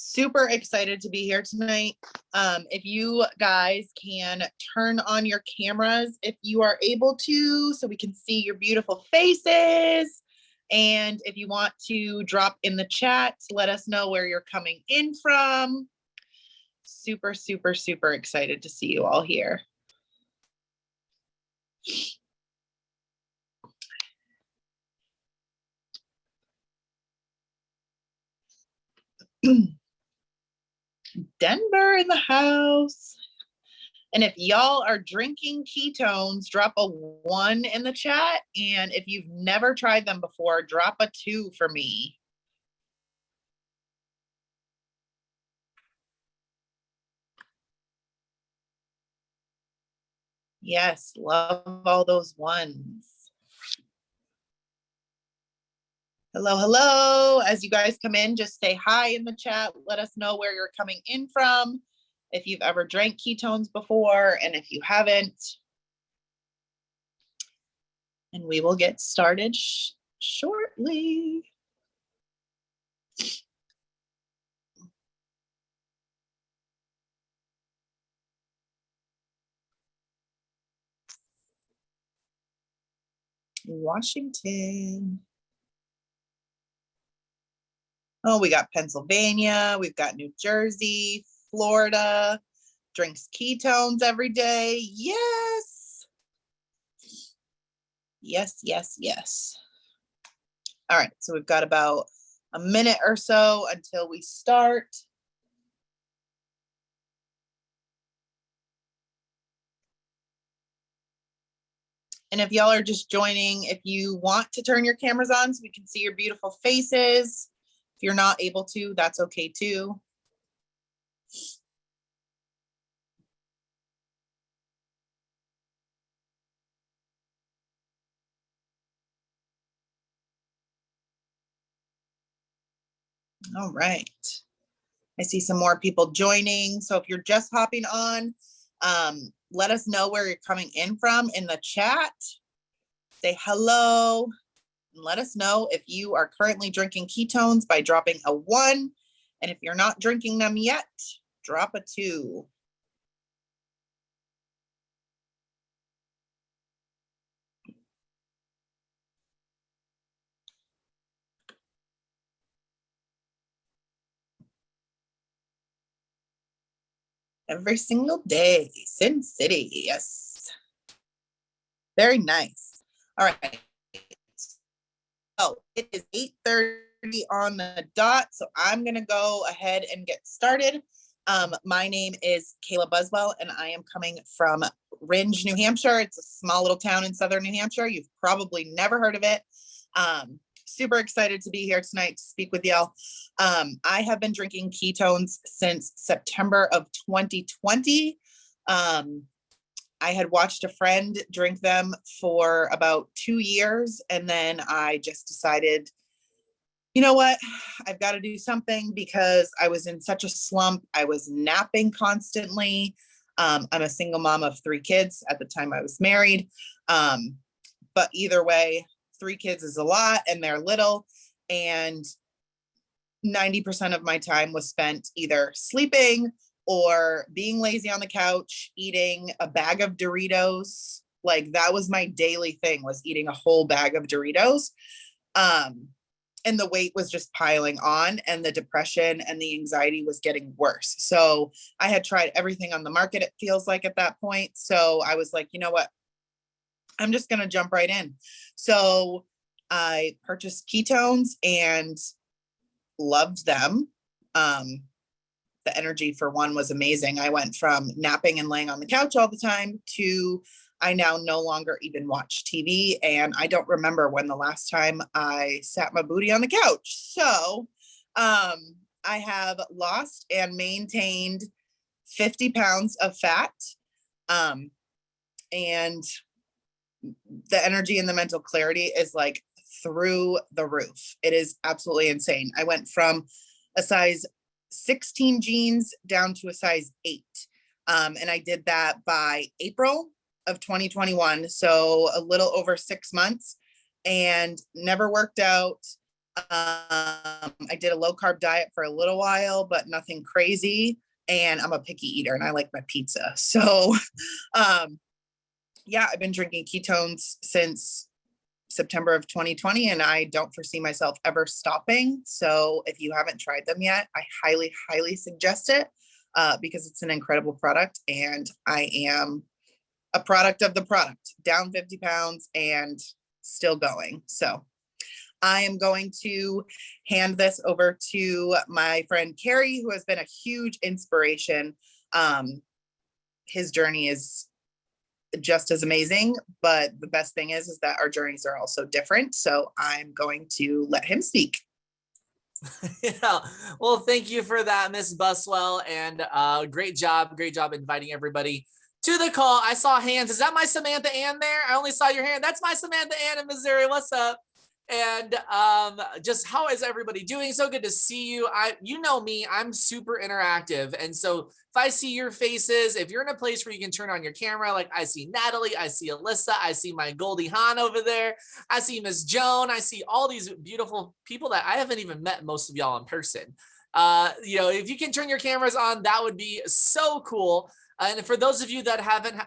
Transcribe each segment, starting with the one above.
Super excited to be here tonight. If you guys can turn on your cameras if you are able to, so we can see your beautiful faces. And if you want to drop in the chat, let us know where you're coming in from. Super, super, super excited to see you all here. Denver in the house. And if y'all are drinking ketones, drop a 1 in the chat. And if you've never tried them before, drop a 2 for me. Yes, love all those ones. Hello, hello. As you guys come in, just say hi in the chat. Let us know where you're coming in from. If you've ever drank ketones before, and if you haven't. And we will get started shortly. Washington. Oh, we got Pennsylvania, we've got New Jersey, Florida, drinks ketones every day. Yes. Yes, yes, yes. All right, so we've got about a minute or so until we start. And if y'all are just joining, if you want to turn your cameras on so we can see your beautiful faces, if you're not able to, that's okay too. All right. I see some more people joining. So if you're just hopping on, let us know where you're coming in from in the chat. Say hello. And let us know if you are currently drinking ketones by dropping a 1. And if you're not drinking them yet, drop a 2. Every single day, Sin City, yes. Very nice. All right. So it is 8:30 on the dot, so I'm gonna go ahead and get started. My name is Kayla Buswell, and I am coming from Ringe, New Hampshire. It's a small little town in southern New Hampshire. You've probably never heard of it. Super excited to be here tonight to speak with y'all. I have been drinking ketones since September of 2020. I had watched a friend drink them for about 2 years, and then I just decided, you know what, I've got to do something because I was in such a slump. I was napping constantly. I'm a single mom of 3 kids at the time I was married. But either way, 3 kids is a lot and they're little, and 90% of my time was spent either sleeping or being lazy on the couch, eating a bag of Doritos. Like that was my daily thing, was eating a whole bag of Doritos. And the weight was just piling on, and the depression and the anxiety was getting worse. So I had tried everything on the market, it feels like, at that point. So I was like, you know what? I'm just going to jump right in. So I purchased ketones and loved them. The energy, for one, was amazing. I went from napping and laying on the couch all the time to I now no longer even watch TV, and I don't remember when the last time I sat my booty on the couch. So I have lost and maintained 50 pounds of fat, and the energy and the mental clarity is like through the roof. It is absolutely insane. I went from a size 16 jeans down to a size 8. And I did that by April of 2021. So a little over 6 months, and never worked out. I did a low carb diet for a little while, but nothing crazy. And I'm a picky eater and I like my pizza. So, yeah, I've been drinking ketones since September of 2020, and I don't foresee myself ever stopping. So if you haven't tried them yet, I highly, highly suggest it because it's an incredible product. And I am a product of the product, down 50 pounds and still going. So I am going to hand this over to my friend Carrie, who has been a huge inspiration. His journey is just as amazing, but the best thing is that our journeys are also different. So I'm going to let him speak. Yeah. Well, thank you for that, Miss Buswell, and great job inviting everybody to the call. I saw hands. Is that my Samantha Ann there? I only saw your hand. That's my Samantha Ann in Missouri. What's up? And just how is everybody doing? So good to see you. You know me, I'm super interactive. And so if I see your faces, if you're in a place where you can turn on your camera, like I see Natalie, I see Alyssa, I see my Goldie Hawn over there, I see Miss Joan, I see all these beautiful people that I haven't even met most of y'all in person. If you can turn your cameras on, that would be so cool. And for those of you that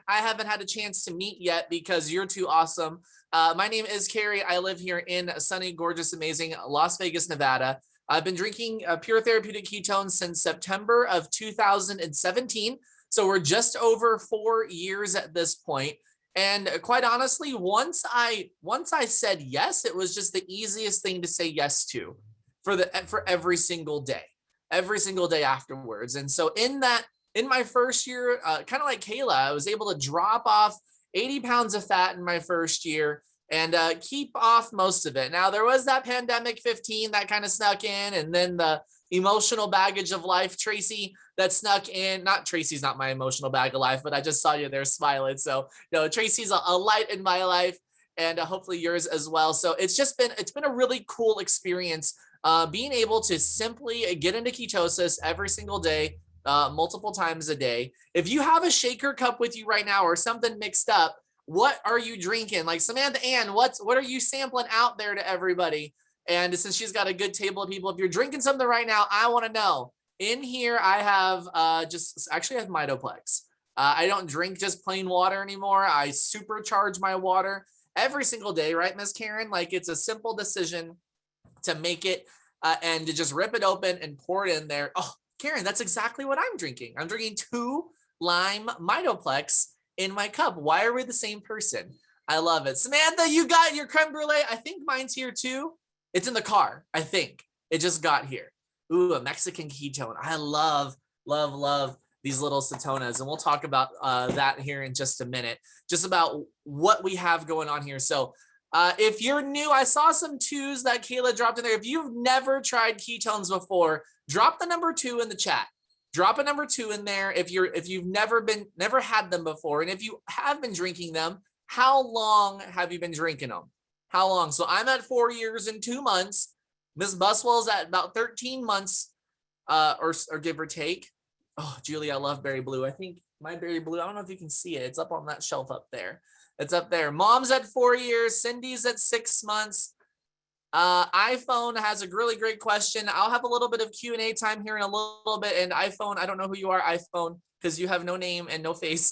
I haven't had a chance to meet yet because you're too awesome. My name is Carrie. I live here in sunny, gorgeous, amazing Las Vegas, Nevada. I've been drinking pure therapeutic ketones since September of 2017. So we're just over 4 years at this point. And quite honestly, once I said yes, it was just the easiest thing to say yes to for every single day afterwards. And so in my first year, kind of like Kayla, I was able to drop off 80 pounds of fat in my first year and keep off most of it. Now, there was that pandemic 15 that kind of snuck in, and then the emotional baggage of life, Tracy, that snuck in. Not Tracy's not my emotional bag of life, but I just saw you there smiling. So, Tracy's a light in my life, and hopefully yours as well. So it's been a really cool experience being able to simply get into ketosis every single day, multiple times a day. If you have a shaker cup with you right now or something mixed up, what are you drinking? Like Samantha Ann, what are you sampling out there to everybody? And since she's got a good table of people, if you're drinking something right now, I want to know. In here, I have I have Mitoplex. I don't drink just plain water anymore. I supercharge my water every single day, right, Miss Karen? Like it's a simple decision to make it and to just rip it open and pour it in there. Oh, Karen, that's exactly what I'm drinking. I'm drinking 2 lime Mitoplex in my cup. Why are we the same person? I love it. Samantha, you got your creme brulee. I think mine's here too. It's in the car. I think it just got here. Ooh, a Mexican ketone. I love these little cetonas. And we'll talk about that here in just a minute, just about what we have going on here. So if you're new, I saw some 2s that Kayla dropped in there. If you've never tried ketones before, drop the number 2 in the chat. Drop a number 2 in there if you've never had them before. And if you have been drinking them, how long have you been drinking them? How long? So I'm at 4 years and 2 months. Ms. Buswell's at about 13 months, or give or take. Oh, Julie, I love Berry Blue. I think my Berry Blue, I don't know if you can see it. It's up on that shelf up there. It's up there. Mom's at 4 years. Cindy's at 6 months. iPhone has a really great question. I'll have a little bit of Q&A time here in a little bit. And iPhone, I don't know who you are, iPhone, because you have no name and no face.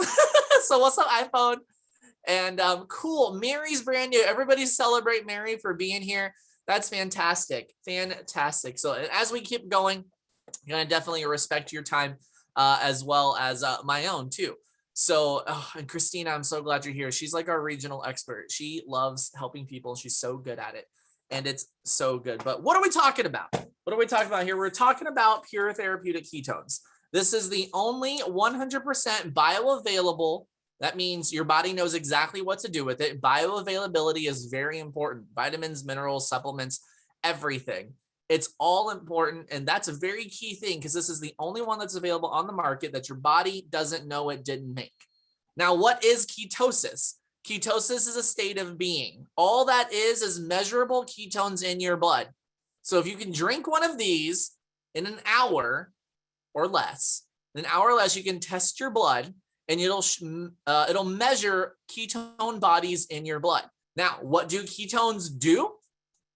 So what's up, iPhone? And cool. Mary's brand new. Everybody celebrate Mary for being here. That's fantastic. Fantastic. So as we keep going, I'm going to definitely respect your time as well as my own too. So, and Christina, I'm so glad you're here. She's like our regional expert. She loves helping people. She's so good at it. And it's so good. But what are we talking about? What are we talking about here? We're talking about pure therapeutic ketones. This is the only 100% bioavailable. That means your body knows exactly what to do with it. Bioavailability is very important. Vitamins, minerals, supplements, everything. It's all important. And that's a very key thing because this is the only one that's available on the market that your body doesn't know it didn't make. Now, what is ketosis? Ketosis is a state of being. All that is measurable ketones in your blood. So if you can drink one of these in an hour or less, you can test your blood and it'll measure ketone bodies in your blood. Now, what do ketones do?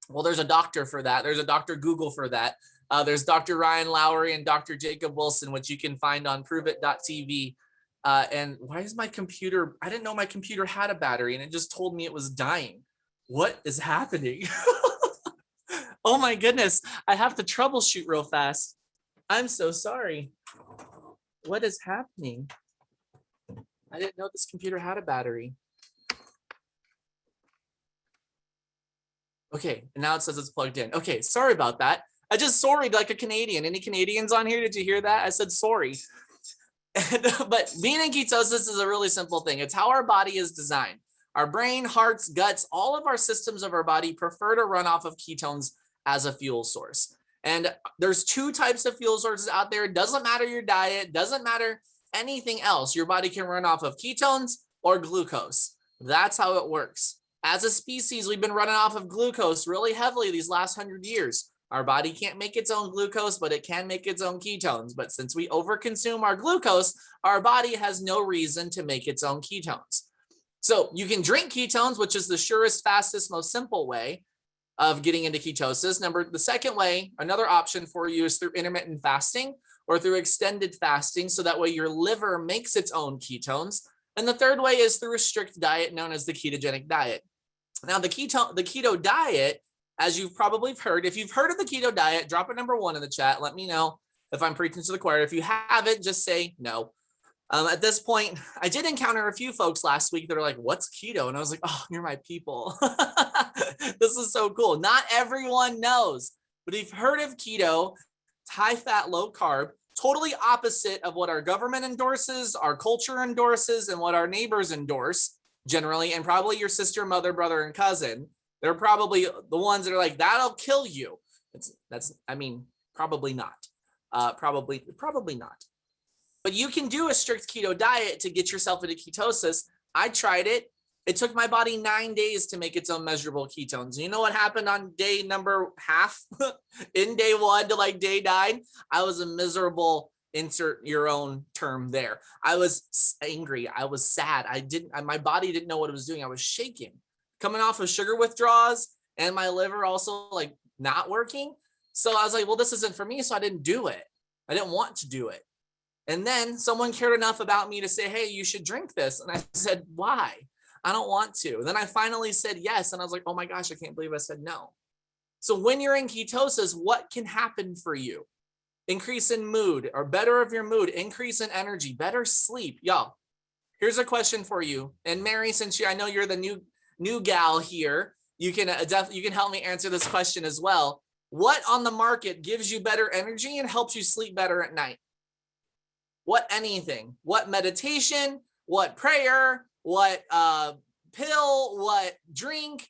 Well, there's a doctor for that. There's a Dr. Google for that. There's Dr. Ryan Lowry and Dr. Jacob Wilson, which you can find on pruvit.tv. And why is my computer? I didn't know my computer had a battery and it just told me it was dying. What is happening? Oh my goodness. I have to troubleshoot real fast. I'm so sorry. What is happening? I didn't know this computer had a battery. Okay, and now it says it's plugged in. Okay, sorry about that. I just sorried like a Canadian. Any Canadians on here? Did you hear that? I said sorry. But being in ketosis is a really simple thing. It's how our body is designed. Our brain, hearts, guts, all of our systems of our body prefer to run off of ketones as a fuel source. And there's two types of fuel sources out there. It doesn't matter your diet, doesn't matter anything else. Your body can run off of ketones or glucose. That's how it works. As a species, we've been running off of glucose really heavily these last 100 years. Our body can't make its own glucose, but it can make its own ketones. But since we overconsume our glucose, our body has no reason to make its own ketones. So you can drink ketones, which is the surest, fastest, most simple way of getting into ketosis. The second way, another option for you is through intermittent fasting or through extended fasting. So that way your liver makes its own ketones. And the third way is through a strict diet known as the ketogenic diet. Now, the keto diet, as you've probably heard, if you've heard of the keto diet, drop a number 1 in the chat. Let me know if I'm preaching to the choir. If you haven't, just say no. At this point, I did encounter a few folks last week that are like, what's keto? And I was like, oh, you're my people. This is so cool. Not everyone knows, but if you've heard of keto, it's high fat, low carb, totally opposite of what our government endorses, our culture endorses, and what our neighbors endorse generally, and probably your sister, mother, brother, and cousin. They're probably the ones that are like, that'll kill you. Probably not. Probably not. But you can do a strict keto diet to get yourself into ketosis. I tried it. It took my body 9 days to make its own measurable ketones. You know what happened on day number half? In day 1 to like day 9? I was a miserable, insert your own term there. I was angry. I was sad. My body didn't know what it was doing. I was shaking, coming off of sugar withdrawals, and my liver also like not working. So I was like, well, this isn't for me. So I didn't do it. I didn't want to do it. And then someone cared enough about me to say, hey, you should drink this. And I said, why? I don't want to. Then I finally said yes. And I was like, oh my gosh, I can't believe I said no. So when you're in ketosis, what can happen for you? Increase in mood, or better of your mood, increase in energy, better sleep. Y'all, here's a question for you. And Mary, since I know you're the new gal here, you can help me answer this question as well. What on the market gives you better energy and helps you sleep better at night? What anything? What meditation? What prayer? What pill? What drink?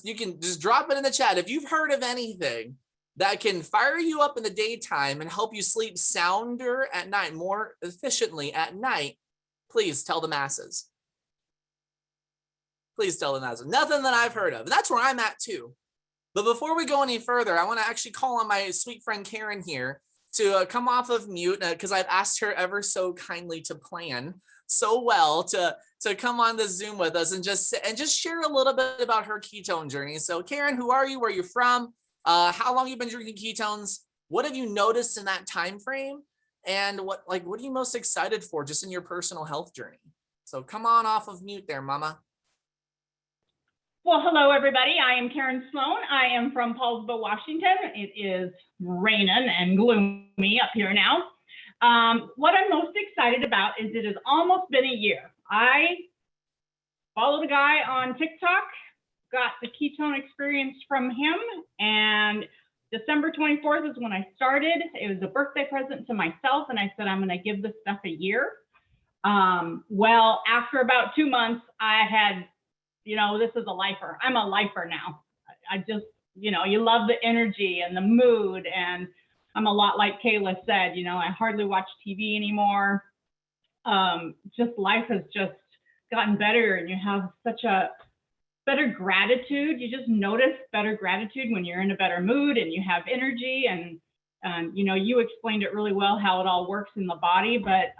You can just drop it in the chat. If you've heard of anything that can fire you up in the daytime and help you sleep sounder at night, more efficiently at night, please tell the masses. Please tell the masses. Nothing that I've heard of. And that's where I'm at too. But before we go any further, I want to actually call on my sweet friend Karen here to come off of mute, because I've asked her ever so kindly to plan so well to come on the Zoom with us and just share a little bit about her ketone journey. So Karen, who are you? Where are you from? How long you've been drinking ketones? What have you noticed in that time frame? And what are you most excited for just in your personal health journey? So come on off of mute there, mama. Well, hello, everybody. I am Karen Sloan. I am from Paulsville, Washington. It is raining and gloomy up here now. What I'm most excited about is it has almost been a year. I followed a guy on TikTok, got the ketone experience from him, and December 24th is when I started. It was a birthday present to myself, and I said, I'm going to give this stuff a year. Well, after about 2 months, I had, this is a lifer. I'm a lifer now. I just, you love the energy and the mood, and I'm a lot like Kayla said, I hardly watch TV anymore. Just life has just gotten better, and you have such a better gratitude. You just notice better gratitude when you're in a better mood and you have energy, and you explained it really well how it all works in the body, but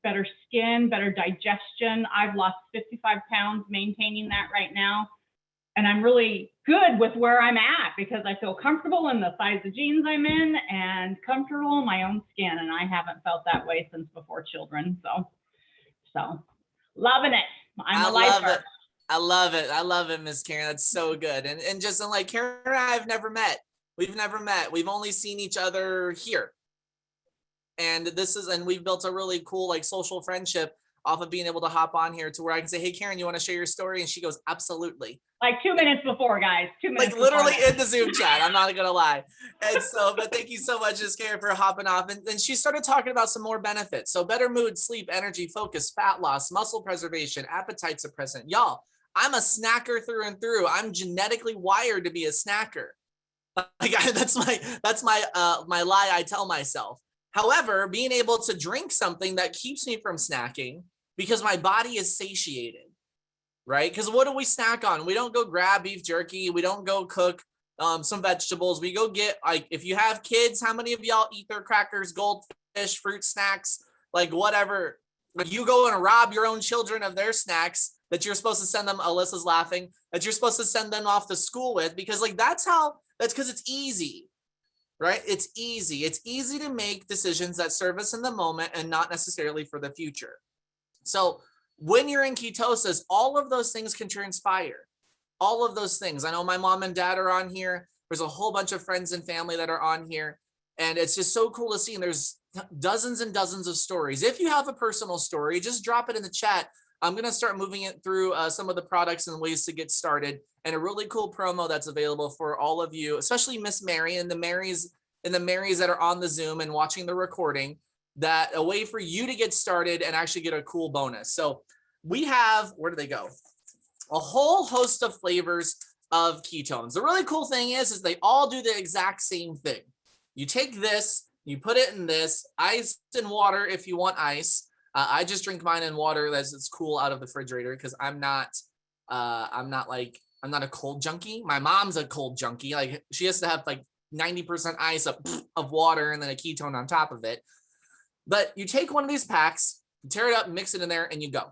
better skin, better digestion. I've lost 55 pounds maintaining that right now. And I'm really good with where I'm at because I feel comfortable in the size of jeans I'm in and comfortable in my own skin. And I haven't felt that way since before children. So loving it. I'm a lifer. Love it. I love it. I love it, Miss Karen. That's so good. And just like Karen and I have never met. We've never met. We've only seen each other here. And we've built a really cool like social friendship off of being able to hop on here to where I can say, hey, Karen, you want to share your story? And she goes, absolutely. Like 2 minutes before, guys. 2 minutes. Like literally in the Zoom chat. I'm not gonna lie. And so, but thank you so much, Ms. Karen, for hopping off. And then she started talking about some more benefits. So better mood, sleep, energy, focus, fat loss, muscle preservation, appetite suppressant. Y'all, I'm a snacker through and through. I'm genetically wired to be a snacker. Like that's my lie I tell myself. However, being able to drink something that keeps me from snacking because my body is satiated. Right? Because what do we snack on? We don't go grab beef jerky. We don't go cook some vegetables. We go get, like, if you have kids, how many of y'all eat their crackers, goldfish, fruit snacks, like whatever? But you go and rob your own children of their snacks that you're supposed to send them, Alyssa's laughing, that you're supposed to send them off to school with, because like that's because it's easy, right? It's easy. It's easy to make decisions that serve us in the moment and not necessarily for the future. So when you're in ketosis, all of those things can transpire. All of those things. I know my mom and dad are on here. There's a whole bunch of friends and family that are on here. And it's just so cool to see. And there's dozens and dozens of stories. If you have a personal story, just drop it in the chat. I'm going to start moving it through some of the products and ways to get started. And a really cool promo that's available for all of you, especially Miss Mary and the Marys that are on the Zoom and watching the recording. That a way for you to get started and actually get a cool bonus. So we have, where do they go? A whole host of flavors of ketones. The really cool thing is they all do the exact same thing. You take this, you put it in this, ice and water if you want ice. I just drink mine in water as it's cool out of the refrigerator because I'm not a cold junkie. My mom's a cold junkie. Like she has to have like 90% ice of water and then a ketone on top of it. But you take one of these packs, you tear it up, mix it in there, and you go.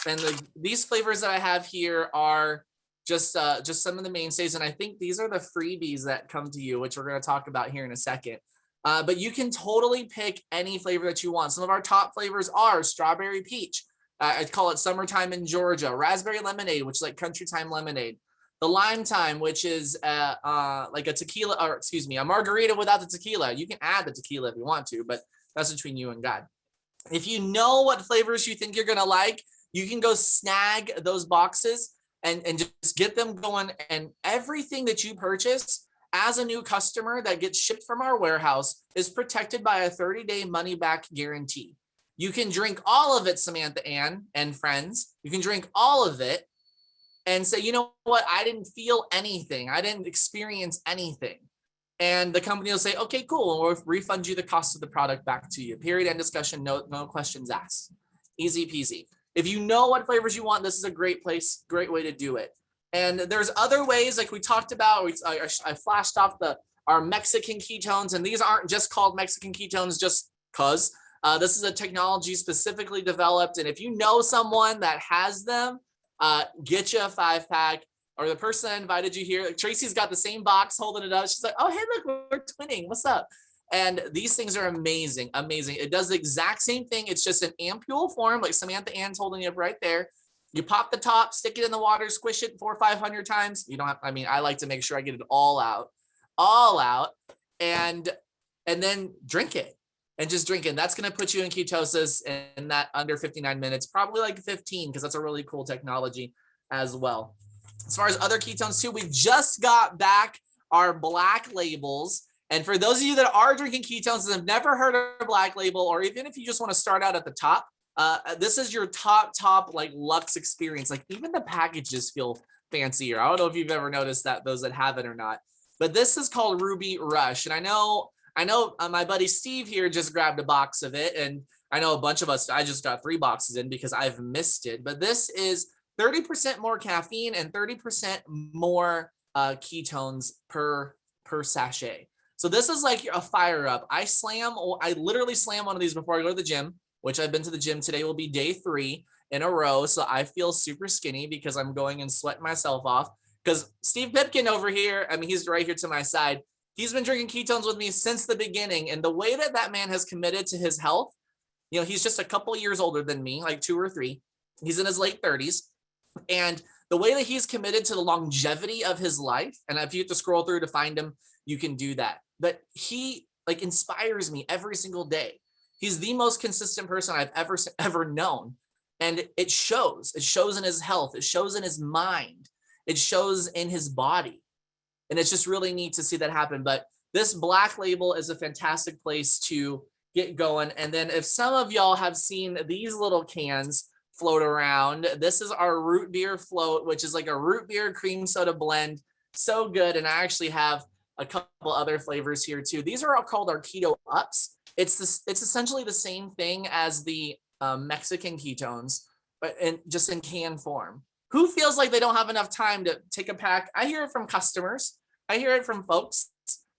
And these flavors that I have here are just some of the mainstays. And I think these are the freebies that come to you, which we're going to talk about here in a second. But you can totally pick any flavor that you want. Some of our top flavors are strawberry peach. I call it summertime in Georgia. Raspberry lemonade, which is like country time lemonade. The lime time, which is like a tequila, or excuse me, a margarita without the tequila. You can add the tequila if you want to, but that's between you and God. If you know what flavors you think you're going to like, you can go snag those boxes and just get them going. And everything that you purchase as a new customer that gets shipped from our warehouse is protected by a 30-day money-back guarantee. You can drink all of it, Samantha Ann and friends. You can drink all of it and say, you know what? I didn't feel anything. I didn't experience anything. And the company will say, okay, cool. We'll refund you the cost of the product back to you. Period. End discussion. No questions asked. Easy peasy. If you know what flavors you want, this is a great way to do it. And there's other ways, like we talked about. I flashed off our Mexican ketones, and these aren't just called Mexican ketones just because. This is a technology specifically developed. And if you know someone that has them, get you a 5-pack. Or the person that invited you here, Tracy's got the same box holding it up. She's like, oh, hey, look, we're twinning. What's up? And these things are amazing, amazing. It does the exact same thing. It's just an ampule form, like Samantha Ann's holding it up right there. You pop the top, stick it in the water, squish it 400 or 500 times. You don't have, I like to make sure I get it all out, and then drink it. And just drink it. That's going to put you in ketosis in that under 59 minutes, probably like 15, because that's a really cool technology as well. As far as other ketones too, we just got back our black labels. And for those of you that are drinking ketones and have never heard of Black Label, or even if you just want to start out at the top, this is your top like luxe experience. Like even the packages feel fancier. I don't know if you've ever noticed that, those that have it or not, but this is called Ruby Rush. And I know my buddy Steve here just grabbed a box of it. And I know a bunch of us, I just got 3 boxes in because I've missed it, but this is 30% more caffeine and 30% more ketones per sachet. So this is like a fire up. I literally slam one of these before I go to the gym, which I've been to the gym. Today will be day 3 in a row. So I feel super skinny because I'm going and sweating myself off because Steve Pipkin over here, I mean, he's right here to my side. He's been drinking ketones with me since the beginning. And the way that that man has committed to his health, you know, he's just a couple years older than me, like 2 or 3. He's in his late 30s. And the way that he's committed to the longevity of his life, and if you have to scroll through to find him, you can do that. But he like inspires me every single day. He's the most consistent person I've ever known. And it shows. It shows in his health. It shows in his mind. It shows in his body. And it's just really neat to see that happen. But this Black Label is a fantastic place to get going. And then if some of y'all have seen these little cans float around, this is our root beer float, which is like a root beer cream soda blend. So good. And I actually have a couple other flavors here too. These are all called our Keto Ups. It's essentially the same thing as the Mexican ketones, but just in can form. Who feels like they don't have enough time to take a pack? I hear it from customers. I hear it from folks.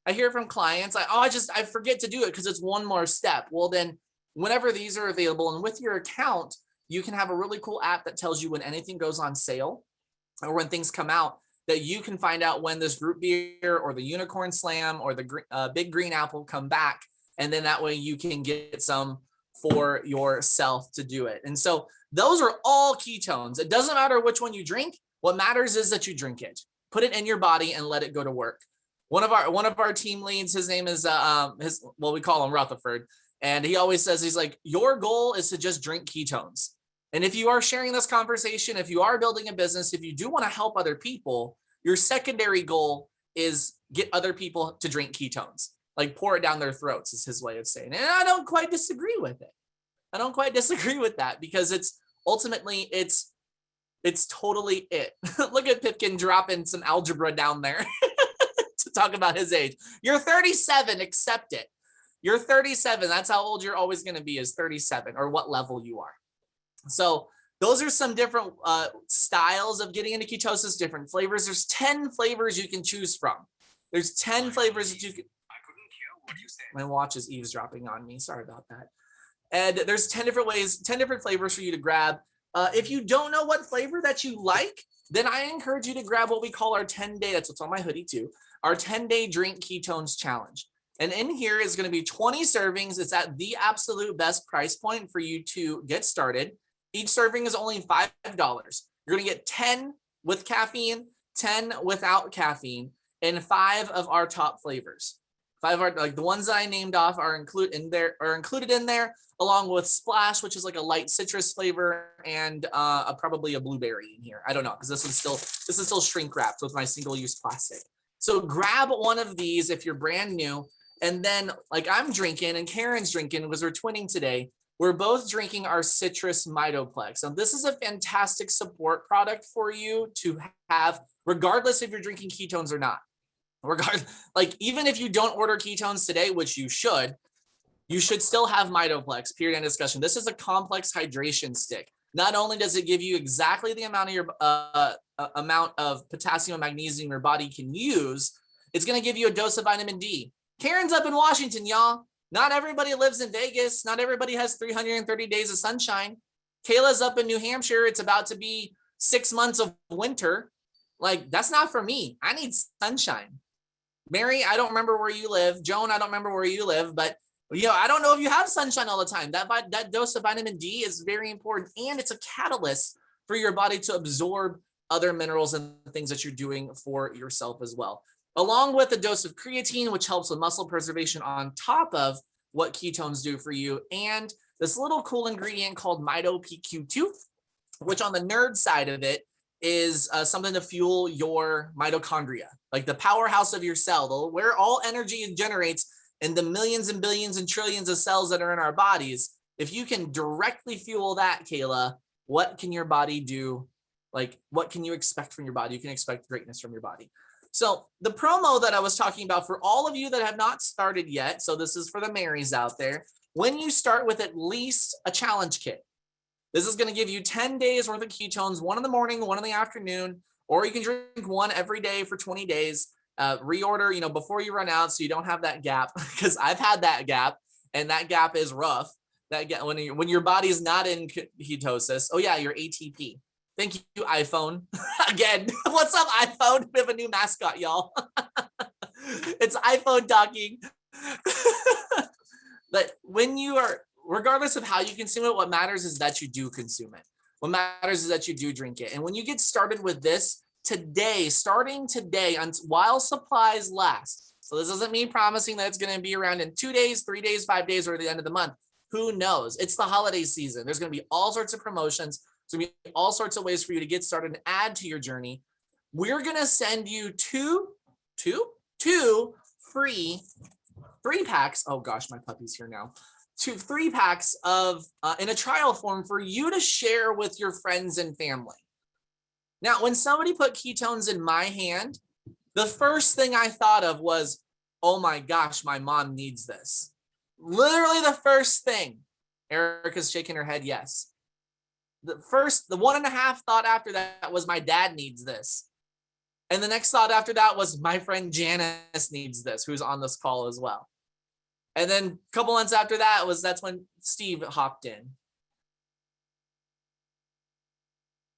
I hear it from clients. I forget to do it because it's one more step. Well, then whenever these are available and with your account, you can have a really cool app that tells you when anything goes on sale or when things come out, that you can find out when this root beer or the unicorn slam or the big green apple come back. And then that way you can get some for yourself to do it. And so those are all ketones. It doesn't matter which one you drink. What matters is that you drink it, put it in your body and let it go to work. One of our team leads, his name is we call him Rutherford. And he always says, he's like, your goal is to just drink ketones. And if you are sharing this conversation, if you are building a business, if you do want to help other people, your secondary goal is get other people to drink ketones, like pour it down their throats is his way of saying it. And I don't quite disagree with it. I don't quite disagree with that because it's ultimately, it's totally it. Look at Pipkin dropping some algebra down there to talk about his age. You're 37, accept it. You're 37. That's how old you're always going to be, is 37, or what level you are. So those are some different styles of getting into ketosis, different flavors. There's 10 flavors you can choose from. There's 10 flavors that you can. I couldn't hear what you said. My watch is eavesdropping on me. Sorry about that. And there's 10 different ways, 10 different flavors for you to grab. If you don't know what flavor that you like, then I encourage you to grab what we call our 10-day, that's what's on my hoodie too, our 10-day drink ketones challenge. And in here is going to be 20 servings. It's at the absolute best price point for you to get started. Each serving is only $5. You're going to get 10 with caffeine, 10 without caffeine, and 5 of our top flavors. 5 are like the ones that I named off are included in there, along with Splash, which is like a light citrus flavor, and probably a blueberry in here. I don't know, because this is still shrink wrapped with my single-use plastic. So grab one of these if you're brand new, and then like I'm drinking and Karen's drinking because we're twinning today. We're both drinking our citrus Mitoplex. And this is a fantastic support product for you to have, regardless if you're drinking ketones or not. Like even if you don't order ketones today, which you should still have Mitoplex, period, end discussion. This is a complex hydration stick. Not only does it give you exactly the amount of your amount of potassium and magnesium your body can use, it's going to give you a dose of vitamin D. Karen's up in Washington, y'all. Not everybody lives in Vegas. Not everybody has 330 days of sunshine. Kayla's up in New Hampshire. It's about to be 6 months of winter. Like, that's not for me. I need sunshine. Mary, I don't remember where you live. Joan, I don't remember where you live, but I don't know if you have sunshine all the time. That dose of vitamin D is very important, and it's a catalyst for your body to absorb other minerals and things that you're doing for yourself as well. Along with a dose of creatine, which helps with muscle preservation on top of what ketones do for you. And this little cool ingredient called MitoPQ2, which on the nerd side of it is something to fuel your mitochondria, like the powerhouse of your cell, where all energy generates in the millions and billions and trillions of cells that are in our bodies. If you can directly fuel that, Kayla, what can your body do? Like, what can you expect from your body? You can expect greatness from your body. So the promo that I was talking about for all of you that have not started yet, so this is for the Marys out there, when you start with at least a challenge kit, this is going to give you 10 days worth of ketones, 1 in the morning, 1 in the afternoon, or you can drink 1 every day for 20 days. Reorder, before you run out so you don't have that gap, because I've had that gap, and that gap is rough. That gap, when your body is not in ketosis, your ATP. Thank you, iPhone. Again, what's up, iPhone? We have a new mascot, y'all. It's iPhone talking. But when you are, regardless of how you consume it, what matters is that you do consume it. What matters is that you do drink it. And when you get started with this today, starting today, while supplies last. So this doesn't mean promising that it's going to be around in 2 days, 3 days, 5 days, or the end of the month. Who knows? It's the holiday season. There's going to be all sorts of promotions. There's going to be all sorts of ways for you to get started and add to your journey. We're going to send you two free 3-packs. Oh gosh, my puppy's here now. 3 packs of in a trial form for you to share with your friends and family. Now, when somebody put ketones in my hand, the first thing I thought of was, oh my gosh, my mom needs this. Literally the first thing. Erica's shaking her head, yes. The 1.5 thought after that was my dad needs this. And the next thought after that was my friend Janice needs this, who's on this call as well. And then a couple months after that that's when Steve hopped in.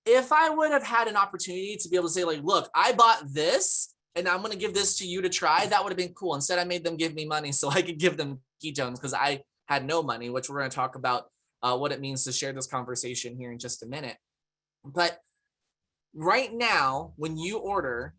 If I would have had an opportunity to be able to say, like, look, I bought this and I'm going to give this to you to try, that would have been cool. Instead, I made them give me money so I could give them ketones because I had no money, which we're going to talk about what it means to share this conversation here in just a minute. But right now, when you order,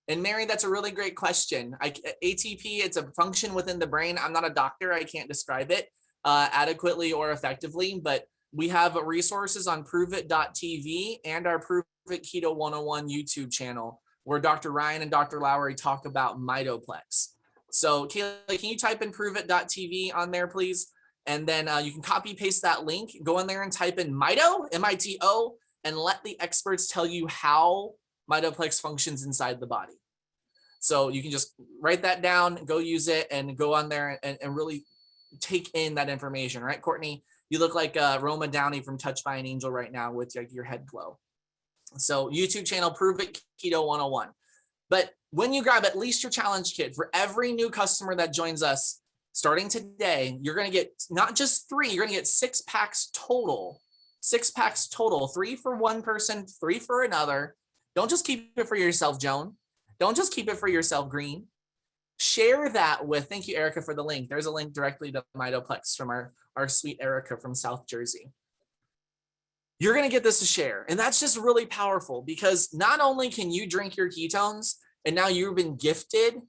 and Mary, that's a really great question. ATP, it's a function within the brain. I'm not a doctor. I can't describe it adequately or effectively, but we have resources on Pruvit.tv and our Pruvit Keto 101 YouTube channel where Dr. Ryan and Dr. Lowry talk about mitoplex. So Kayla, can you type in Pruvit.tv on there, please? And then you can copy paste that link, go in there and type in mito, M-I-T-O, and let the experts tell you how mitoplex functions inside the body. So you can just write that down, go use it, and go on there and really take in that information, right, Courtney? You look like Roma Downey from Touched by an Angel right now with like your head glow. So YouTube channel, Pruvit Keto 101. But when you grab at least your challenge kit for every new customer that joins us starting today, you're going to get not just 3, you're going to get 6 packs total. 6 packs total, 3 for one person, 3 for another. Don't just keep it for yourself, Joan. Don't just keep it for yourself, Green. Share that with, thank you, Erica, for the link. There's a link directly to mitoplex from our sweet Erica from South Jersey. You're going to get this to share. And that's just really powerful because not only can you drink your ketones and now you've been gifted,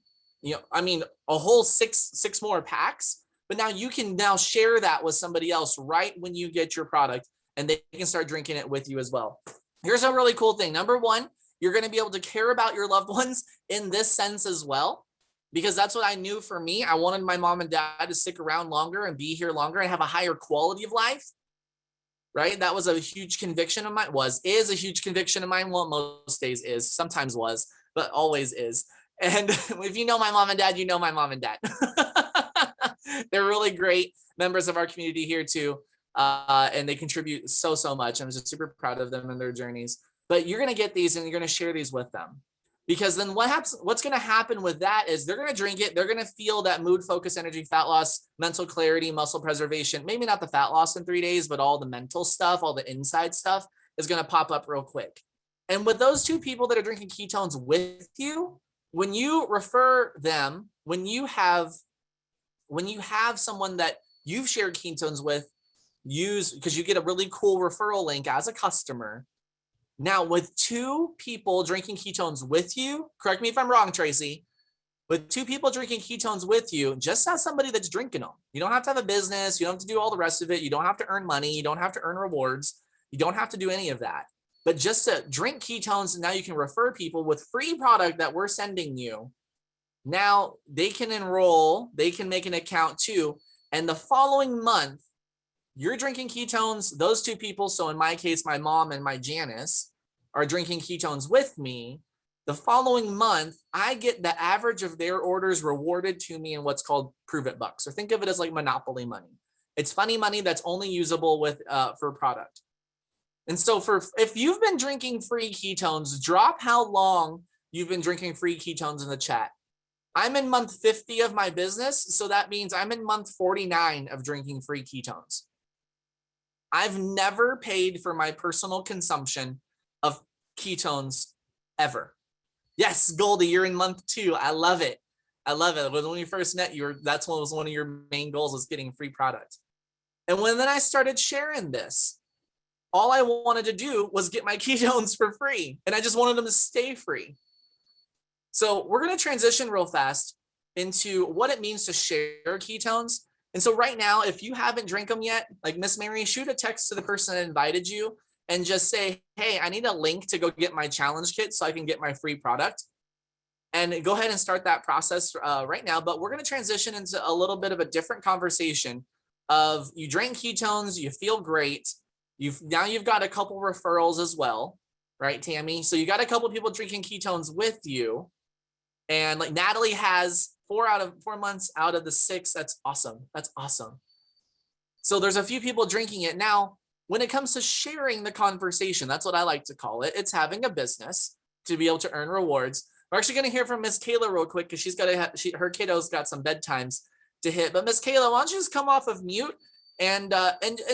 a whole six more packs, but now you can now share that with somebody else right when you get your product and they can start drinking it with you as well. Here's a really cool thing. Number 1, you're going to be able to care about your loved ones in this sense as well, because that's what I knew for me. I wanted my mom and dad to stick around longer and be here longer and have a higher quality of life, right? That was a huge conviction of mine, is a huge conviction of mine. Well, most days is, sometimes was, but always is. And if you know my mom and dad, you know my mom and dad. They're really great members of our community here too. And they contribute so much. I'm just super proud of them and their journeys. But you're going to get these and you're going to share these with them. Because then what's going to happen with that is they're going to drink it. They're going to feel that mood, focus, energy, fat loss, mental clarity, muscle preservation. Maybe not the fat loss in 3 days, but all the mental stuff, all the inside stuff is going to pop up real quick. And with those 2 people that are drinking ketones with you, when you refer them, when you have someone that you've shared ketones with, because you get a really cool referral link as a customer. Now, with 2 people drinking ketones with you, correct me if I'm wrong, Tracy, with 2 people drinking ketones with you, just as somebody that's drinking them. You don't have to have a business. You don't have to do all the rest of it. You don't have to earn money. You don't have to earn rewards. You don't have to do any of that. But just to drink ketones, and now you can refer people with free product that we're sending you. Now they can enroll, they can make an account too. And the following month, you're drinking ketones, those 2 people, so in my case, my mom and my Janice, are drinking ketones with me. The following month, I get the average of their orders rewarded to me in what's called Pruvit bucks. Or think of it as like Monopoly money. It's funny money that's only usable with for product. And so if you've been drinking free ketones, drop how long you've been drinking free ketones in the chat. I'm in month 50 of my business, so that means I'm in month 49 of drinking free ketones. I've never paid for my personal consumption of ketones ever. Yes, Goldie, you're in month 2. I love it. I love it. When we first met, that's what was one of your main goals, was getting free product. And then I started sharing this, all I wanted to do was get my ketones for free, and I just wanted them to stay free. So we're going to transition real fast into what it means to share ketones. And so right now, if you haven't drank them yet, like Miss Mary, shoot a text to the person that invited you and just say, hey, I need a link to go get my challenge kit so I can get my free product. And go ahead and start that process right now. But we're going to transition into a little bit of a different conversation of, you drank ketones, you feel great. Now you've got a couple referrals as well, right, Tammy? So you got a couple people drinking ketones with you. And like Natalie has 4 months out of the 6. That's awesome. That's awesome. So there's a few people drinking it. Now, when it comes to sharing the conversation, that's what I like to call it. It's having a business to be able to earn rewards. We're actually going to hear from Miss Kayla real quick, because she's got her kiddos got some bedtimes to hit. But Miss Kayla, why don't you just come off of mute and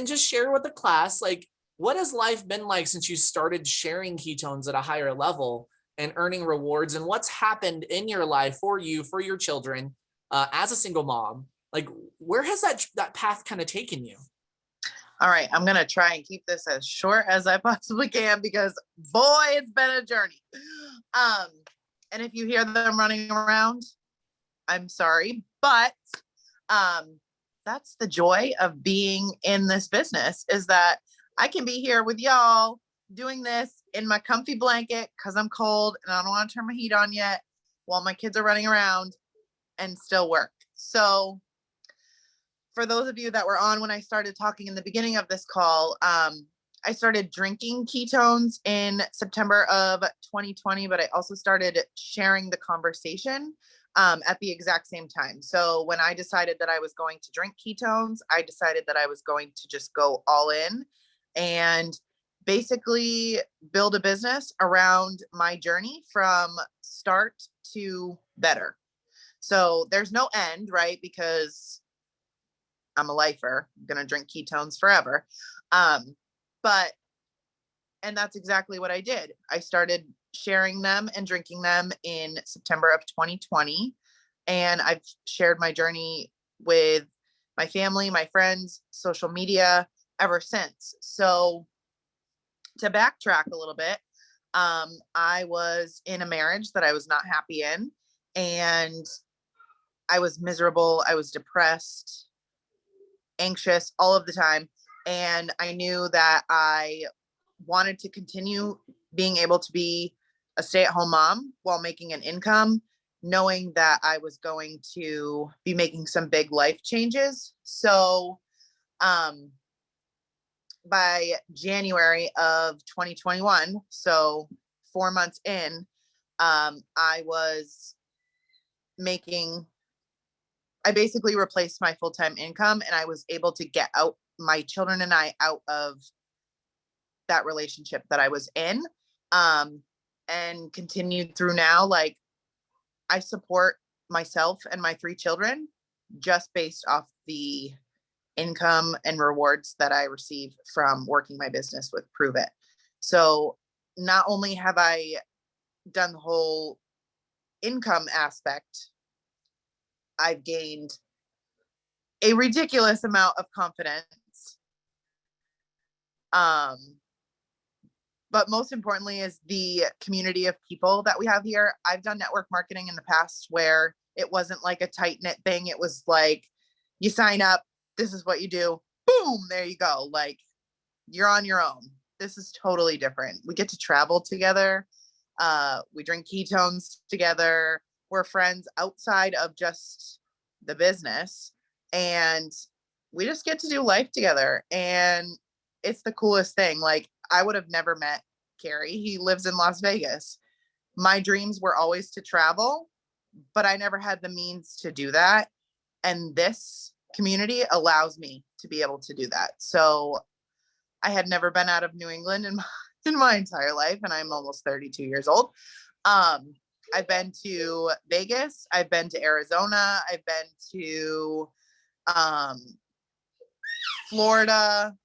just share with the class, like, what has life been like since you started sharing ketones at a higher level and earning rewards, and what's happened in your life for you, for your children, as a single mom? Like, where has that path kind of taken you? All right, I'm gonna try and keep this as short as I possibly can, because boy, it's been a journey. And if you hear them running around, I'm sorry, but that's the joy of being in this business, is that I can be here with y'all doing this in my comfy blanket because I'm cold and I don't want to turn my heat on yet, while my kids are running around, and still work. So for those of you that were on when I started talking in the beginning of this call, I started drinking ketones in September of 2020, but I also started sharing the conversation at the exact same time. So when I decided that I was going to drink ketones, I decided that I was going to just go all in and basically build a business around my journey from start to better. So there's no end, right? Because I'm a lifer. I'm going to drink ketones forever. And that's exactly what I did. I started sharing them and drinking them in September of 2020. And I've shared my journey with my family, my friends, social media ever since. So to backtrack a little bit, I was in a marriage that I was not happy in, and I was miserable. I was depressed, anxious all of the time. And I knew that I wanted to continue being able to be a stay-at-home mom while making an income, knowing that I was going to be making some big life changes. So by January of 2021, so 4 months in, I basically replaced my full-time income, and I was able to get out my children and I out of that relationship that I was in, and continued through now. Like, I support myself and my 3 children just based off the income and rewards that I receive from working my business with Pruvit. So not only have I done the whole income aspect, I've gained a ridiculous amount of confidence. But most importantly is the community of people that we have here. I've done network marketing in the past where it wasn't like a tight knit thing. It was like, you sign up, this is what you do, boom, there you go. Like, you're on your own. This is totally different. We get to travel together. We drink ketones together. We're friends outside of just the business, and we just get to do life together. And it's the coolest thing. Like, I would have never met Carrie. He lives in Las Vegas. My dreams were always to travel, but I never had the means to do that. And this community allows me to be able to do that. So I had never been out of New England in my entire life, and I'm almost 32 years old. I've been to Vegas. I've been to Arizona. I've been to Florida.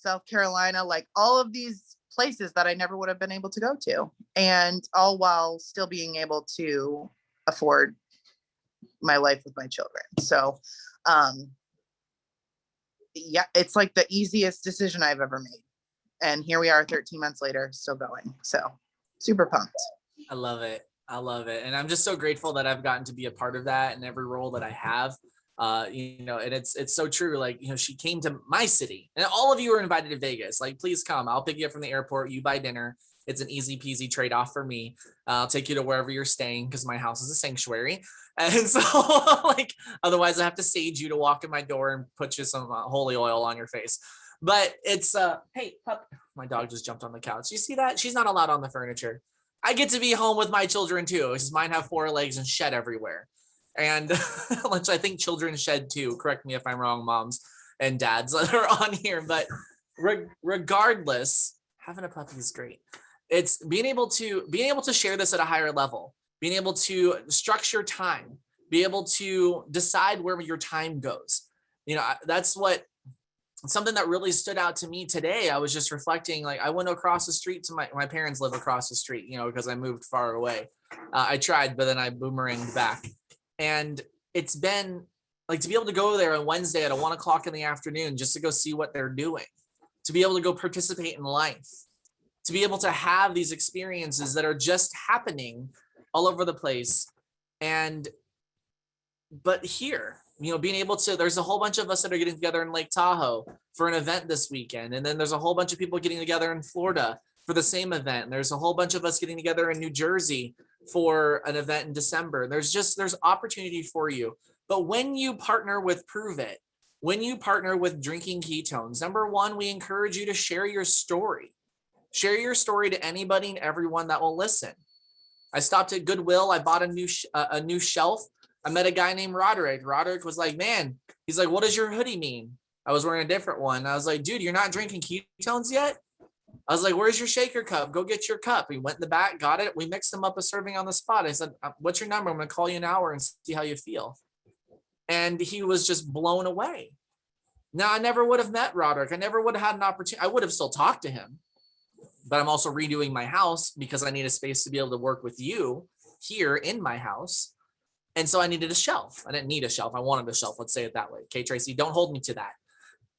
South Carolina, like all of these places that I never would have been able to go to, and all while still being able to afford my life with my children. So, yeah, it's like the easiest decision I've ever made. And here we are 13 months later, still going. So super pumped. I love it. I love it. And I'm just so grateful that I've gotten to be a part of that in every role that I have. And it's so true. Like, she came to my city, and all of you are invited to Vegas. Like, please come. I'll pick you up from the airport. You buy dinner. It's an easy peasy trade-off for me. I'll take you to wherever you're staying because my house is a sanctuary. And so like, otherwise I have to sage you to walk in my door and put you some holy oil on your face. But it's, hey, pup, my dog just jumped on the couch. You see that? She's not allowed on the furniture. I get to be home with my children too, because mine have 4 legs and shed everywhere. And which I think children shed too. Correct me if I'm wrong, moms and dads that are on here. But regardless, having a puppy is great. It's being able to share this at a higher level, being able to structure time, be able to decide where your time goes. That's something that really stood out to me today. I was just reflecting, like, I went across the street to my parents live across the street, because I moved far away. I tried, but then I boomeranged back. And it's been like to be able to go there on Wednesday at 1 o'clock in the afternoon, just to go see what they're doing, to be able to go participate in life, to be able to have these experiences that are just happening all over the place. But here, being able to, there's a whole bunch of us that are getting together in Lake Tahoe for an event this weekend. And then there's a whole bunch of people getting together in Florida for the same event. And there's a whole bunch of us getting together in New Jersey for an event in December. There's opportunity for you. But when you partner with Pruvit, when you partner with Drinking Ketones, number one, we encourage you to share your story. Share your story to anybody and everyone that will listen. I stopped at Goodwill. I bought a new shelf. I met a guy named Roderick. Roderick was like, man, he's like, what does your hoodie mean? I was wearing a different one. I was like, dude, you're not drinking ketones yet? I was like, where's your shaker cup? Go get your cup. He went in the back, got it. We mixed them up a serving on the spot. I said, what's your number? I'm going to call you an hour and see how you feel. And he was just blown away. Now, I never would have met Roderick. I never would have had an opportunity. I would have still talked to him. But I'm also redoing my house because I need a space to be able to work with you here in my house. And so I needed a shelf. I didn't need a shelf. I wanted a shelf. Let's say it that way. Okay, Tracy, don't hold me to that.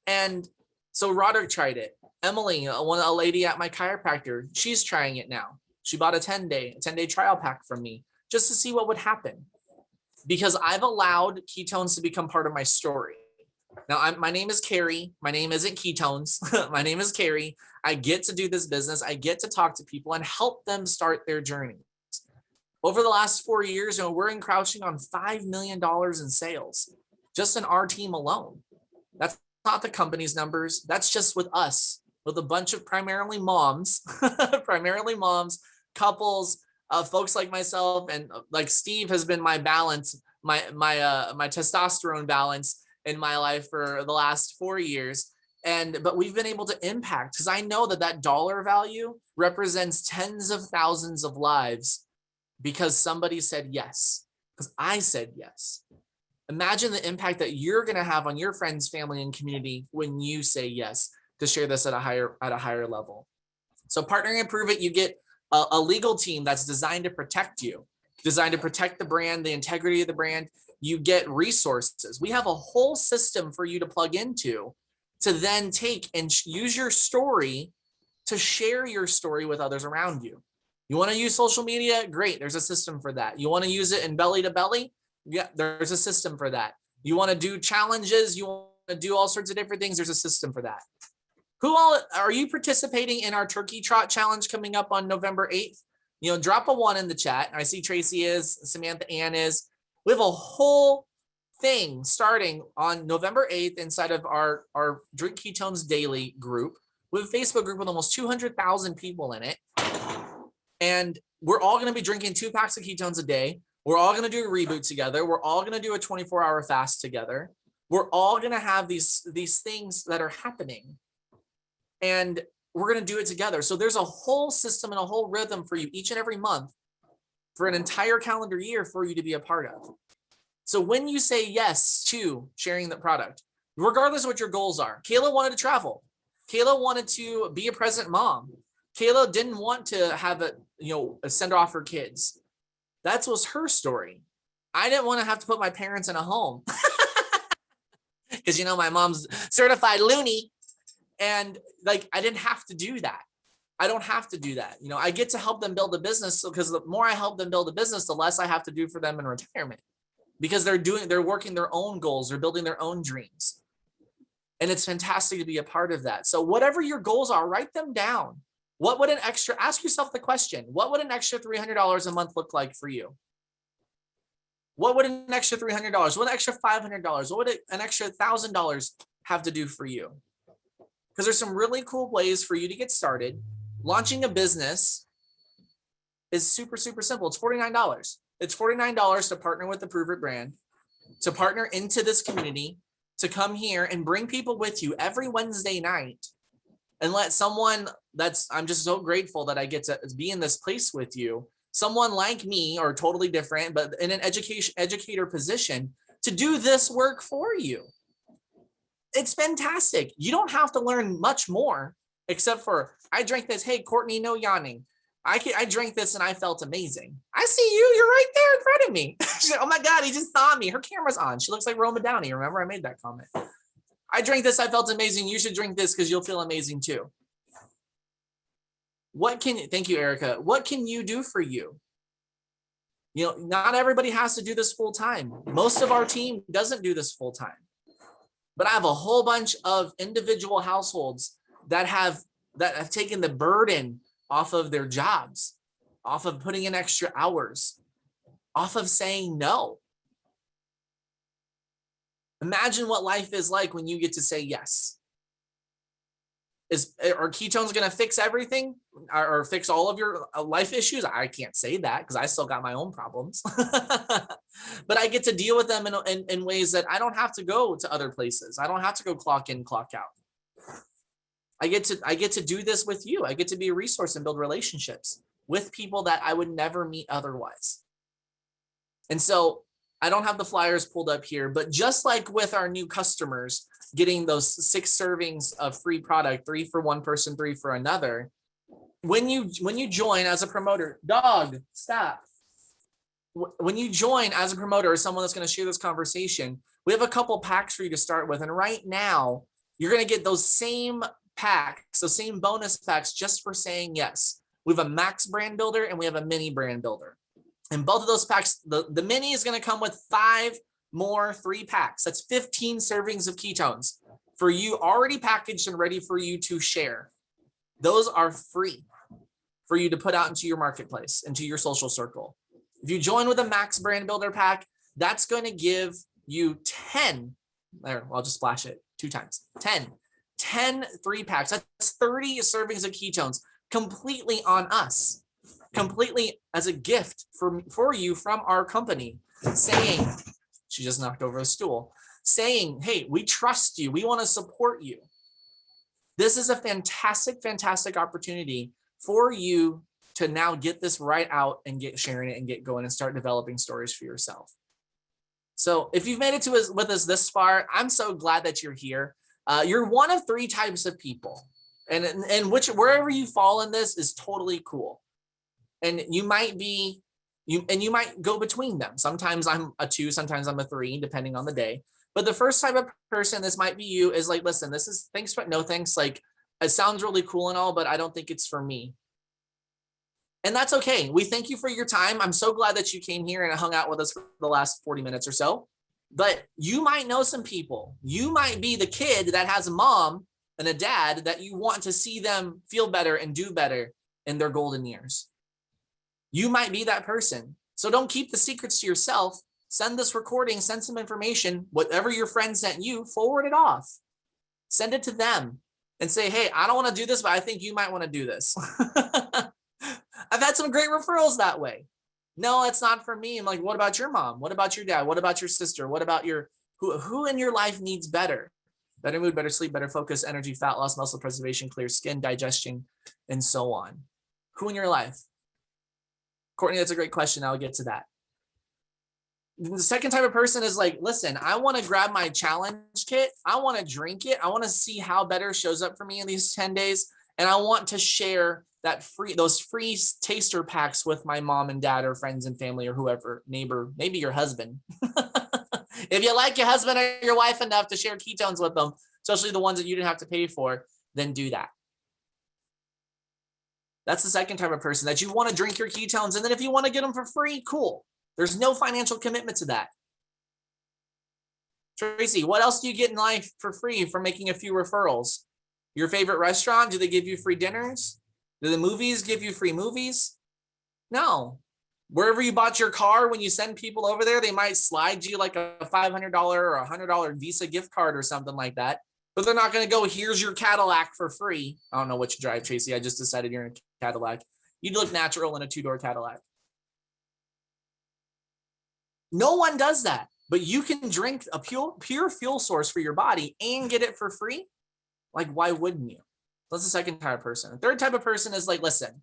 And so Roderick tried it. Emily, a lady at my chiropractor, she's trying it now. She bought a 10-day trial pack from me just to see what would happen. Because I've allowed ketones to become part of my story. Now, my name is Carrie. My name isn't Ketones. My name is Carrie. I get to do this business. I get to talk to people and help them start their journey. Over the last 4 years, we're encroaching on $5 million in sales, just in our team alone. That's not the company's numbers. That's just with us, with a bunch of primarily moms, couples, folks like myself, and like Steve has been my balance, my testosterone balance in my life for the last 4 years. But we've been able to impact, because I know that dollar value represents tens of thousands of lives because somebody said yes, because I said yes. Imagine the impact that you're going to have on your friends, family, and community when you say yes to share this at a higher level. So partnering and Pruvit, you get a legal team that's designed to protect you, designed to protect the brand, the integrity of the brand. You get resources. We have a whole system for you to plug into to then take and use your story to share your story with others around you. You want to use social media? Great. There's a system for that. You want to use it in belly to belly? Yeah, there's a system for that. You want to do challenges? You want to do all sorts of different things? There's a system for that. Who all are you participating in our turkey trot challenge coming up on November 8th? Drop a 1 in the chat. I see Tracy is, Samantha Ann is. We have a whole thing starting on November 8th inside of our Drink Ketones Daily group. We have a Facebook group with almost 200,000 people in it. And we're all going to be drinking 2 packs of ketones a day. We're all going to do a reboot together. We're all going to do a 24-hour fast together. We're all going to have these things that are happening. And we're going to do it together. So there's a whole system and a whole rhythm for you each and every month for an entire calendar year for you to be a part of. So when you say yes to sharing the product, regardless of what your goals are, Kayla wanted to travel. Kayla wanted to be a present mom. Kayla didn't want to have send off her kids. That was her story. I didn't want to have to put my parents in a home because, my mom's certified loony. And like, I didn't have to do that. I don't have to do that. I get to help them build a business. So, because the more I help them build a business, the less I have to do for them in retirement, because they're working their own goals. They're building their own dreams. And it's fantastic to be a part of that. So whatever your goals are, write them down. Ask yourself the question, what would an extra $300 a month look like for you? What would an extra $300, what an extra $500, what would an extra $1,000 have to do for you? Because there's some really cool ways for you to get started. Launching a business is super, super simple. It's $49. It's $49 to partner with the Pruvit brand, to partner into this community, to come here and bring people with you every Wednesday night and let someone I'm just so grateful that I get to be in this place with you. Someone like me, or totally different, but in an educator position, to do this work for you. It's fantastic. You don't have to learn much more except for, I drank this. Hey, Courtney, no yawning. I drank this and I felt amazing. I see you. You're right there in front of me. She's like, oh my God, he just saw me. Her camera's on. She looks like Roma Downey. Remember, I made that comment. I drank this. I felt amazing. You should drink this because you'll feel amazing too. Thank you, Erica. What can you do for you? Not everybody has to do this full time. Most of our team doesn't do this full time. But I have a whole bunch of individual households that have taken the burden off of their jobs, off of putting in extra hours, off of saying no. Imagine what life is like when you get to say yes. Are ketones going to fix everything or fix all of your life issues? I can't say that because I still got my own problems. But I get to deal with them in ways that I don't have to go to other places. I don't have to go clock in, clock out. I get to do this with you. I get to be a resource and build relationships with people that I would never meet otherwise. And so I don't have the flyers pulled up here, but just like with our new customers getting those 6 servings of free product, 3 for one person, 3 for another, when you join as a promoter, dog, stop. When you join as a promoter or someone that's going to share this conversation, we have a couple packs for you to start with. And right now, you're going to get those same packs, those same bonus packs just for saying yes. We have a max brand builder and we have a mini brand builder. And both of those packs, the mini is going to come with 5 more 3 packs. That's 15 servings of ketones for you, already packaged and ready for you to share. Those are free for you to put out into your marketplace, into your social circle. If you join with a max brand builder pack, that's going to give you 10. There, I'll just flash it 2 times. 10 3 packs. That's 30 servings of ketones completely on us, completely as a gift for you from our company, saying, she just knocked over a stool, saying, hey, we trust you. We want to support you. This is a fantastic, fantastic opportunity for you to now get this right out and get sharing it and get going and start developing stories for yourself. So if you've made it with us this far, I'm so glad that you're here. You're one of 3 types of people, and wherever you fall in this is totally cool. And you might go between them. Sometimes I'm a 2, sometimes I'm a 3, depending on the day. But the first type of person, this might be you, is like, listen, this is thanks, but no thanks. Like, it sounds really cool and all, but I don't think it's for me. And that's okay. We thank you for your time. I'm so glad that you came here and hung out with us for the last 40 minutes or so. But you might know some people. You might be the kid that has a mom and a dad that you want to see them feel better and do better in their golden years. You might be that person. So don't keep the secrets to yourself. Send this recording, send some information, whatever your friend sent you, forward it off. Send it to them and say, hey, I don't want to do this, but I think you might want to do this. I've had some great referrals that way. No, it's not for me. I'm like, what about your mom? What about your dad? What about your sister? What about who in your life needs better? Better mood, better sleep, better focus, energy, fat loss, muscle preservation, clear skin, digestion, and so on. Who in your life? Courtney, that's a great question. I'll get to that. The second type of person is like, listen, I want to grab my challenge kit. I want to drink it. I want to see how better shows up for me in these 10 days. And I want to share those free taster packs with my mom and dad or friends and family or whoever, neighbor, maybe your husband. If you like your husband or your wife enough to share ketones with them, especially the ones that you didn't have to pay for, then do that. That's the second type of person, that you want to drink your ketones. And then if you want to get them for free, cool. There's no financial commitment to that. Tracy, what else do you get in life for free for making a few referrals? Your favorite restaurant, do they give you free dinners? Do the movies give you free movies? No. Wherever you bought your car, when you send people over there, they might slide you like a $500 or a $100 Visa gift card or something like that. But they're not going to go, here's your Cadillac for free. I don't know what you drive, Tracy. I just decided you're in a Cadillac. You'd look natural in a 2-door Cadillac. No one does that, but you can drink a pure fuel source for your body and get it for free. Like, why wouldn't you? That's the second type of person. The third type of person is like, listen,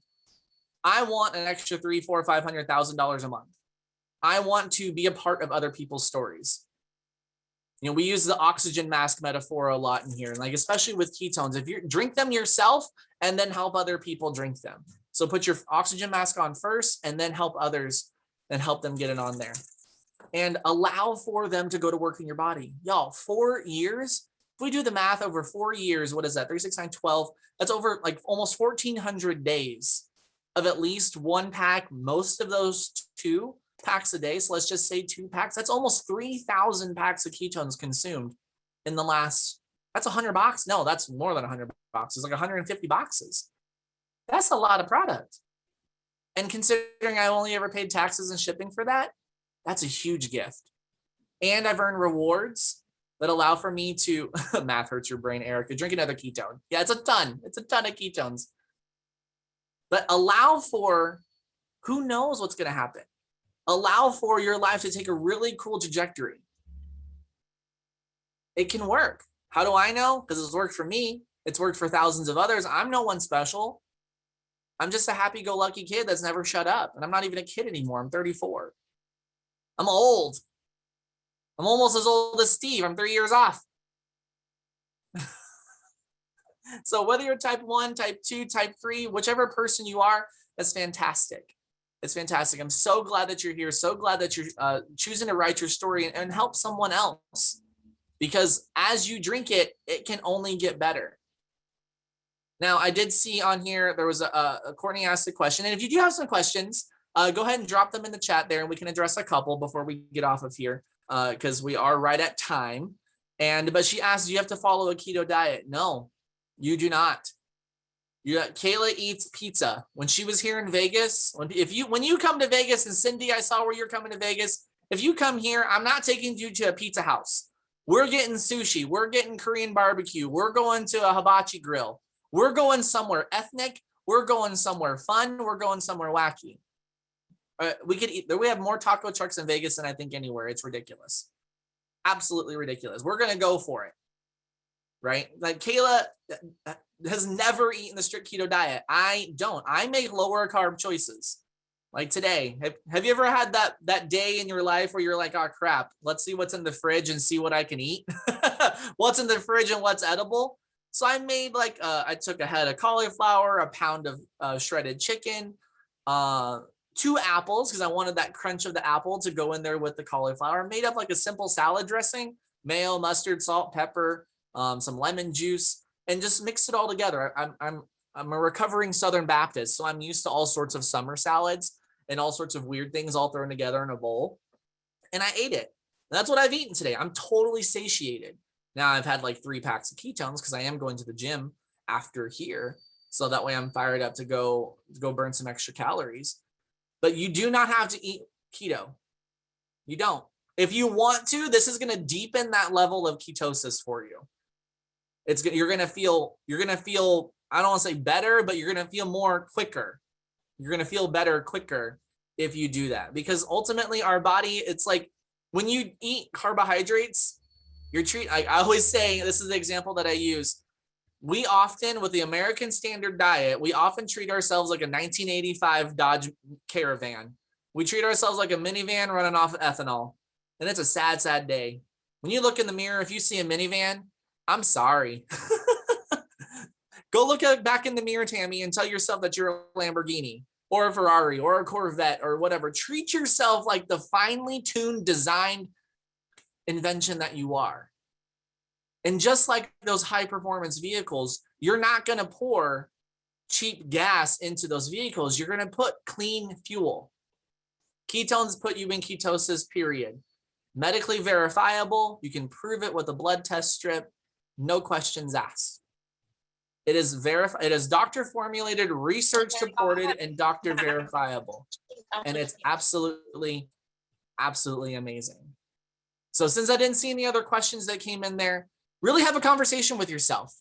I want an extra $300,000, $400,000, $500,000 a month. I want to be a part of other people's stories. You know, we use the oxygen mask metaphor a lot in here, and like, especially with ketones, if you drink them yourself and then help other people drink them. So put your oxygen mask on first and then help others and help them get it on there. And allow for them to go to work in your body. Y'all, 4 years, if we do the math over 4 years, what is that? 3, 6, 9, 12. That's over like almost 1,400 days of at least one pack, most of those 2 packs a day. So let's just say 2 packs. That's almost 3,000 packs of ketones consumed in the last, that's 100 boxes. No, that's more than 100 boxes, like 150 boxes. That's a lot of product. And considering I only ever paid taxes and shipping for that, that's a huge gift. And I've earned rewards that allow for me to, math hurts your brain, Erica, drink another ketone. Yeah, it's a ton of ketones. But allow for, who knows what's going to happen. Allow for your life to take a really cool trajectory. It can work. How do I know? Because it's worked for me. It's worked for thousands of others. I'm no one special. I'm just a happy-go-lucky kid that's never shut up. And I'm not even a kid anymore. I'm 34. I'm old. I'm almost as old as Steve. I'm 3 years off. So whether you're type 1, type 2, type 3, whichever person you are, that's fantastic. It's fantastic. I'm so glad that you're here. So glad that you're choosing to write your story and help someone else. Because as you drink it, it can only get better. Now, I did see on here, there was a Courtney asked a question. And if you do have some questions, go ahead and drop them in the chat there, and we can address a couple before we get off of here, because we are right at time. But she asked, do you have to follow a keto diet? No, you do not. Kayla eats pizza. When she was here in Vegas, when you come to Vegas, and Cindy, I saw where you're coming to Vegas. If you come here, I'm not taking you to a pizza house. We're getting sushi. We're getting Korean barbecue. We're going to a hibachi grill. We're going somewhere ethnic. We're going somewhere fun. We're going somewhere wacky. We could eat. We have more taco trucks in Vegas than I think anywhere. It's ridiculous. Absolutely ridiculous. We're going to go for it. Right? Like Kayla has never eaten the strict keto diet. I don't. I make lower carb choices. Like today, have you ever had that day in your life where you're like, oh crap, let's see what's in the fridge and see what I can eat? What's in the fridge and what's edible? So I made I took a head of cauliflower, a pound of shredded chicken, 2 apples, because I wanted that crunch of the apple to go in there with the cauliflower. Made up like a simple salad dressing, mayo, mustard, salt, pepper, some lemon juice, and just mixed it all together. I'm a recovering Southern Baptist, so I'm used to all sorts of summer salads and all sorts of weird things all thrown together in a bowl. And I ate it. And that's what I've eaten today. I'm totally satiated. Now I've had like 3 packs of ketones because I am going to the gym after here. So that way I'm fired up to go burn some extra calories. But you do not have to eat keto. You don't. If you want to, this is going to deepen that level of ketosis for you. You're going to feel, I don't want to say better, but you're going to feel more quicker. You're going to feel better quicker if you do that, because ultimately our body, it's like when you eat carbohydrates, I always say, this is the example that I use. We often, with the American standard diet, we often treat ourselves like a 1985 Dodge Caravan. We treat ourselves like a minivan running off of ethanol. And it's a sad, sad day. When you look in the mirror, if you see a minivan, I'm sorry. Go look back in the mirror, Tammy, and tell yourself that you're a Lamborghini or a Ferrari or a Corvette or whatever. Treat yourself like the finely tuned, designed invention that you are. And just like those high performance vehicles, you're not going to pour cheap gas into those vehicles. You're going to put clean fuel. Ketones put you in ketosis, period. Medically verifiable. You can prove it with a blood test strip. No questions asked. It is verified. It is doctor formulated, research supported, and doctor verifiable. And it's absolutely, absolutely amazing. So since I didn't see any other questions that came in there, really have a conversation with yourself.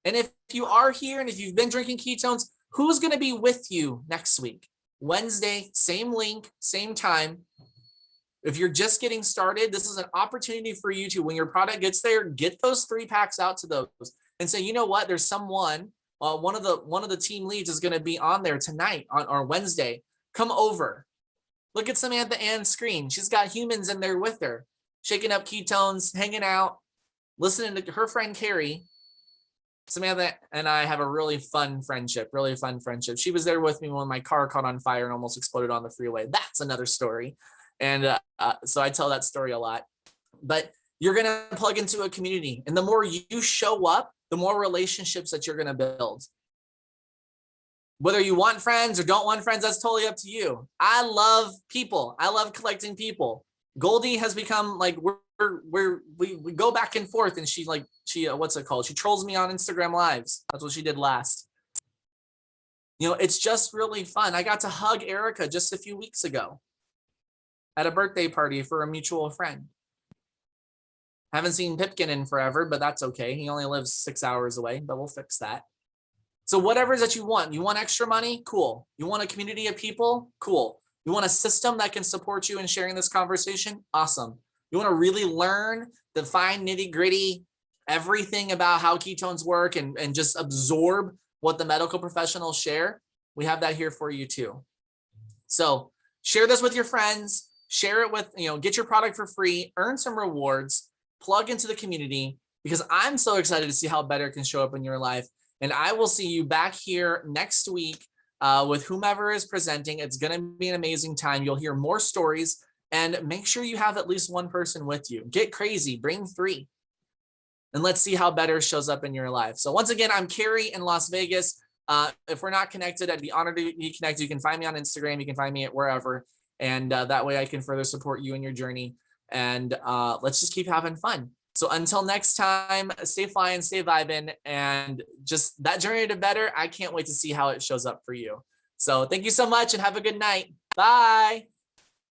And if you are here and if you've been drinking ketones, who's going to be with you next week? Wednesday, same link, same time. If you're just getting started, this is an opportunity for you to, when your product gets there, get those 3 packs out to those and say, you know what, there's someone, one of the team leads is going to be on there tonight or Wednesday. Come over. Look at Samantha Ann's screen. She's got humans in there with her, shaking up ketones, hanging out, listening to her friend Carrie. Samantha and I have a really fun friendship. She was there with me when my car caught on fire and almost exploded on the freeway. That's another story. And so I tell that story a lot. But you're going to plug into a community. And the more you show up, the more relationships that you're going to build. Whether you want friends or don't want friends, that's totally up to you. I love people. I love collecting people. Goldie has become like, we go back and forth, and she what's it called? She trolls me on Instagram Lives. That's what she did last. You know, it's just really fun. I got to hug Erica just a few weeks ago at a birthday party for a mutual friend. Haven't seen Pipkin in forever, but that's okay. He only lives 6 hours away, but we'll fix that. So whatever it is that you want extra money? Cool. You want a community of people? Cool. You want a system that can support you in sharing this conversation? Awesome. You want to really learn the fine nitty gritty, everything about how ketones work and just absorb what the medical professionals share? We have that here for you too. So share this with your friends, share it with, get your product for free, earn some rewards, plug into the community, because I'm so excited to see how better can show up in your life. And I will see you back here next week with whomever is presenting. It's going to be an amazing time. You'll hear more stories, and make sure you have at least one person with you. Get crazy, bring 3. And let's see how better shows up in your life. So once again, I'm Carrie in Las Vegas. If we're not connected, I'd be honored to be connected. You can find me on Instagram. You can find me at wherever. And that way I can further support you in your journey. And let's just keep having fun. So until next time, stay flying, stay vibing, and just that journey to better. I can't wait to see how it shows up for you. So thank you so much and have a good night. Bye.